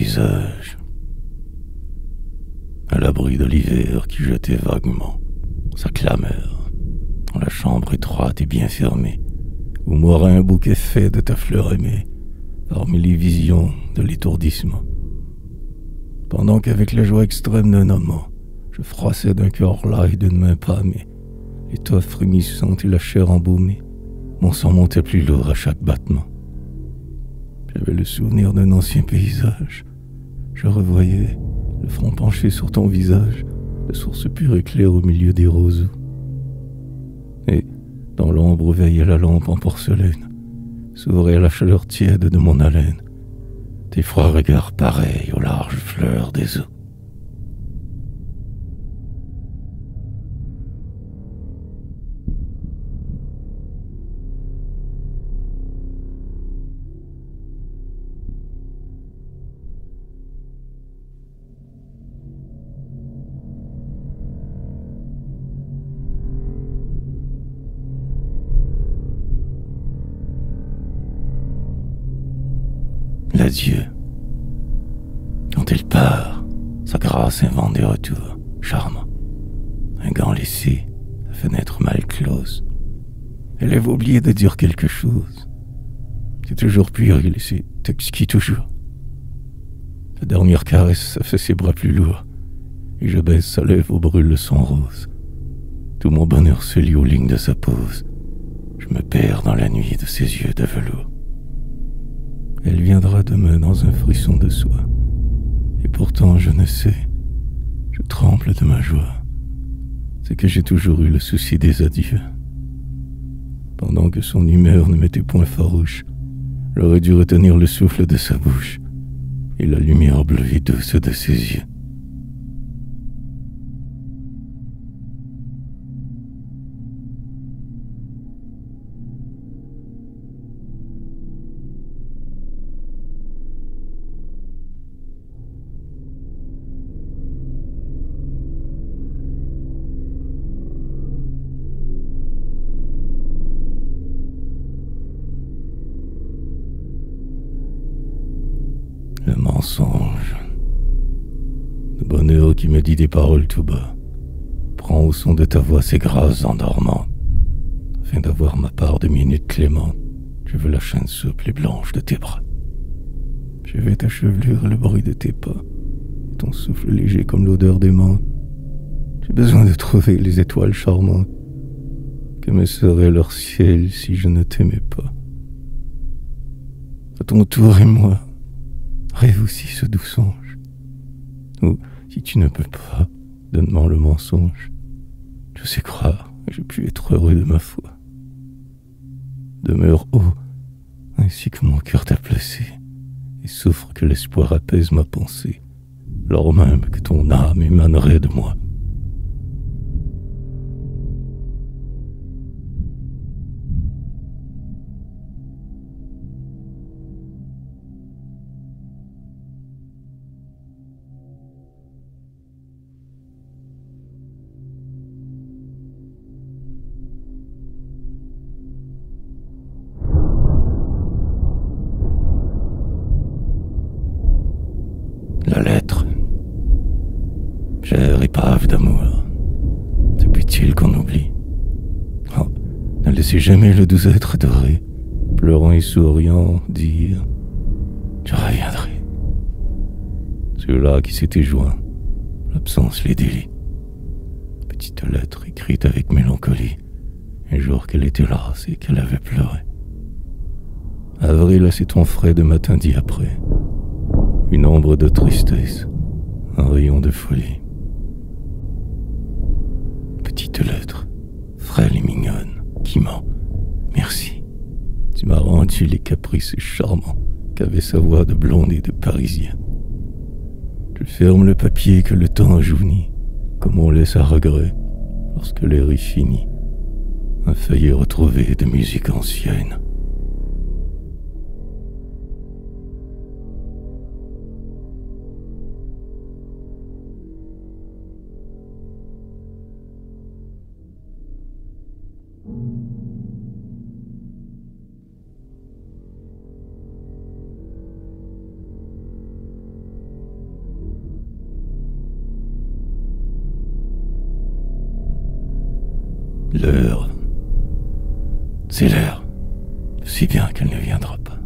visage, à l'abri de l'hiver qui jetait vaguement sa clameur dans la chambre étroite et bien fermée, où moirait un bouquet fait de ta fleur aimée, parmi les visions de l'étourdissement. Pendant qu'avec la joie extrême d'un amant, je froissais d'un cœur las et d'une main pâmée, l'étoffe frémissante et la chair embaumée, mon sang montait plus lourd à chaque battement. J'avais le souvenir d'un ancien paysage. Je revoyais le front penché sur ton visage, la source pure et claire au milieu des roseaux. Et, dans l'ombre où veillait la lampe en porcelaine, s'ouvrait la chaleur tiède de mon haleine, tes froids regards pareils aux larges fleurs des eaux. L'adieu. Quand il part, sa grâce invente des retours charmants. Un gant laissé, la fenêtre mal close. Elle avait oublié de dire quelque chose. C'est toujours puéril et c'est exquis toujours. La dernière caresse, ça fait ses bras plus lourds, et je baise sa lèvre où brûle le sang rose. Tout mon bonheur se lie aux lignes de sa pose. Je me perds dans la nuit de ses yeux de velours. Elle viendra demain dans un frisson de soie. Et pourtant, je ne sais, je tremble de ma joie. C'est que j'ai toujours eu le souci des adieux. Pendant que son humeur ne m'était point farouche, j'aurais dû retenir le souffle de sa bouche et la lumière bleue et douce de ses yeux. Le mensonge. Le bonheur qui me dit des paroles tout bas prend au son de ta voix ces grâces endormantes. Afin d'avoir ma part de minutes clémentes, je veux la chaîne souple et blanche de tes bras. Je veux ta chevelure et le bruit de tes pas, et ton souffle léger comme l'odeur des menthes. J'ai besoin de trouver les étoiles charmantes. Que me serait leur ciel si je ne t'aimais pas? À ton tour et moi, rêve aussi ce doux songe. Ou, si tu ne peux pas, donne-moi le mensonge. Je sais croire et je puis être heureux de ma foi. Demeure haut, ainsi que mon cœur t'a placé, et souffre que l'espoir apaise ma pensée, lors même que ton âme émanerait de moi. La lettre, chère épave d'amour, depuis-il qu'on oublie. Oh, ne laissez jamais le doux être doré, pleurant et souriant, dire « Je reviendrai ». Ceux-là qui s'étaient joints, l'absence les délie. Petite lettre écrite avec mélancolie, un jour qu'elle était lasse et qu'elle avait pleuré. Avril a ses tons frais de matin dit après. Une ombre de tristesse, un rayon de folie. Petite lettre, frêle et mignonne, qui ment. Merci, tu m'as rendu les caprices charmants qu'avait sa voix de blonde et de parisienne. Je ferme le papier que le temps ajournit, comme on laisse à regret, lorsque l'air est fini, un feuillet retrouvé de musique ancienne. L'heure, c'est l'heure, si bien qu'elle ne viendra pas,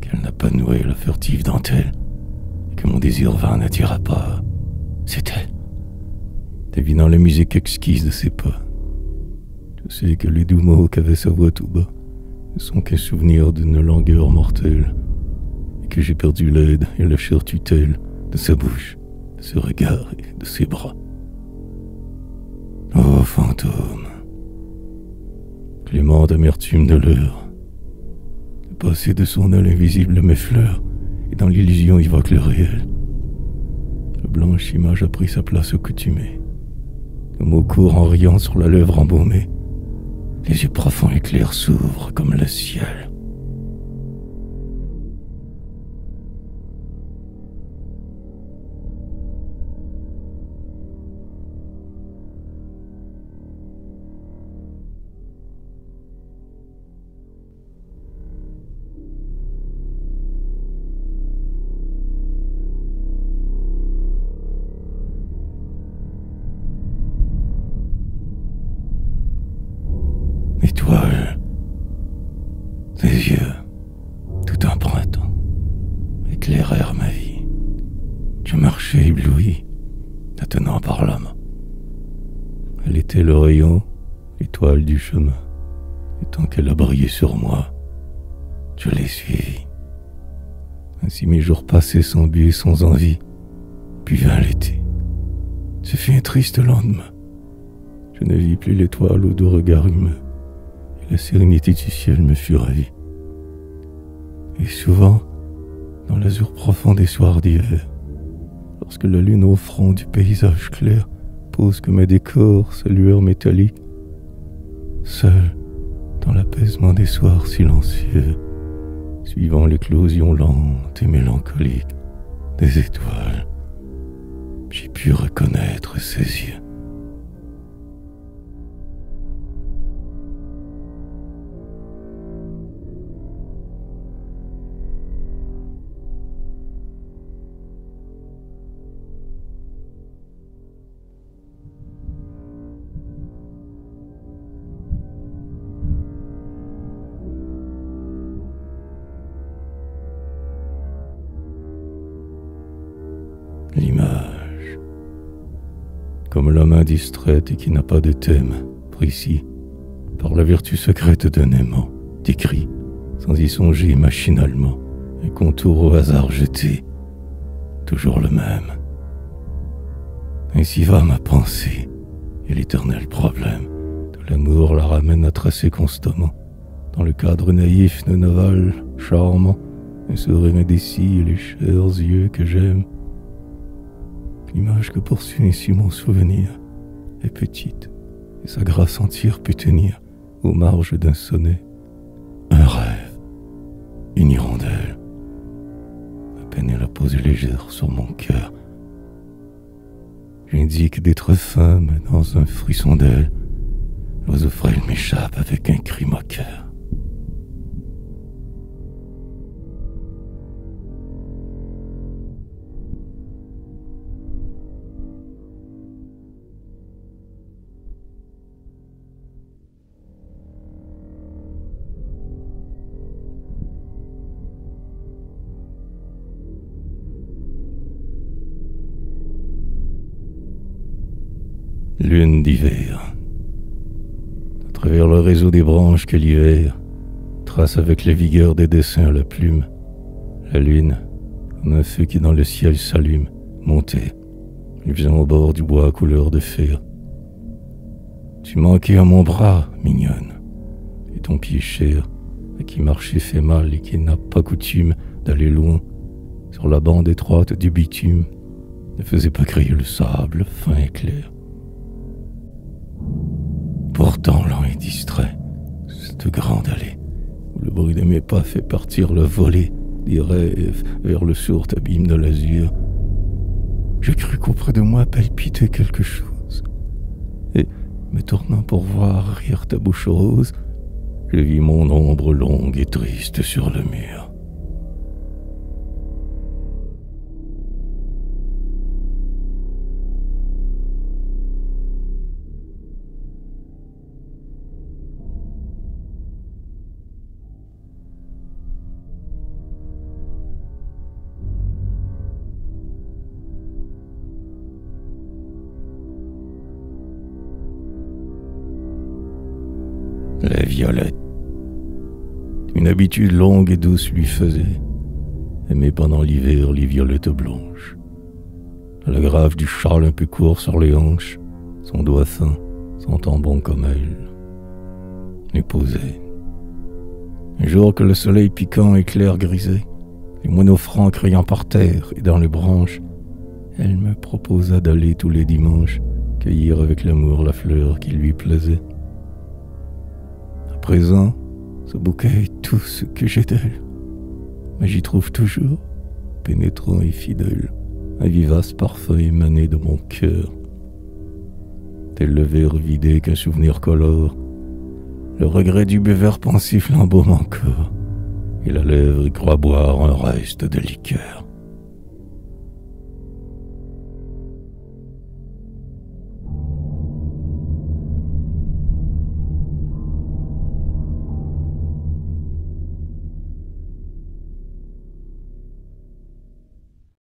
qu'elle n'a pas noué la furtive dentelle, et que mon désir vain n'attira pas. C'est elle. Devinant la musique exquise de ses pas, je sais que les doux mots qu'avait sa voix tout bas ne sont qu'un souvenir d'une langueur mortelle, et que j'ai perdu l'aide et la chère tutelle de sa bouche, de ses regards et de ses bras. Ô fantôme, clémente amertume de l'heure, le passé de son œil invisible m'effleure, et dans l'illusion évoque le réel. La blanche image a pris sa place accoutumée. Le mot court en riant sur la lèvre embaumée. Les yeux profonds et clairs s'ouvrent comme le ciel. Étoile, tes yeux, tout un printemps, éclairèrent ma vie. Je marchais ébloui, la tenant par la main. Elle était le rayon, l'étoile du chemin, et tant qu'elle a brillé sur moi, je l'ai suivie. Ainsi mes jours passaient sans but et sans envie, puis vint l'été. Ce fut un triste lendemain. Je ne vis plus l'étoile au doux regard humain, et la sérénité du ciel me fut ravie. Et souvent, dans l'azur profond des soirs d'hiver, lorsque la lune au front du paysage clair pose comme un décor sa lueur métallique, seul, dans l'apaisement des soirs silencieux, suivant l'éclosion lente et mélancolique des étoiles, j'ai pu reconnaître ses yeux. L'image, comme la main distraite et qui n'a pas de thème précis, par la vertu secrète d'un aimant, décrit, sans y songer machinalement, un contour au hasard jeté, toujours le même. Ainsi va ma pensée, et l'éternel problème de l'amour la ramène à tracer constamment, dans le cadre naïf d'un aval charmant, un sourire indécis et les chers yeux que j'aime. L'image que poursuit ainsi mon souvenir est petite, et sa grâce entière peut tenir aux marges d'un sonnet. Un rêve, une hirondelle, à peine elle a posé légère sur mon cœur. J'indique d'être femme dans un frisson d'aile, l'oiseau frêle m'échappe avec un cri moqueur. Lune d'hiver. À travers le réseau des branches que l'hiver trace avec la vigueur des dessins à la plume, la lune, comme un feu qui dans le ciel s'allume, montait, luisant au bord du bois couleur de fer. Tu manquais à mon bras, mignonne, et ton pied cher, à qui marcher fait mal et qui n'a pas coutume d'aller loin, sur la bande étroite du bitume, ne faisait pas crier le sable fin et clair. Pourtant lent et distrait, cette grande allée, où le bruit de mes pas fait partir le volet des rêves vers le sourd abîme de l'azur, je crus qu'auprès de moi palpitait quelque chose, et, me tournant pour voir rire ta bouche rose, je vis mon ombre longue et triste sur le mur. les violettes. Une habitude longue et douce lui faisait aimer pendant l'hiver les violettes blanches. La grave du châle un peu court sur les hanches, son doigt fin, sentant bon comme elle, nous posait. Un jour que le soleil piquant éclair grisé, les moineaux francs criant par terre et dans les branches, elle me proposa d'aller tous les dimanches cueillir avec l'amour la fleur qui lui plaisait. À présent, ce bouquet est tout ce que j'ai d'elle, mais j'y trouve toujours, pénétrant et fidèle, un vivace parfum émané de mon cœur. Tel le verre vidé qu'un souvenir colore, le regret du buveur pensif l'embaume encore, et la lèvre y croit boire un reste de liqueur.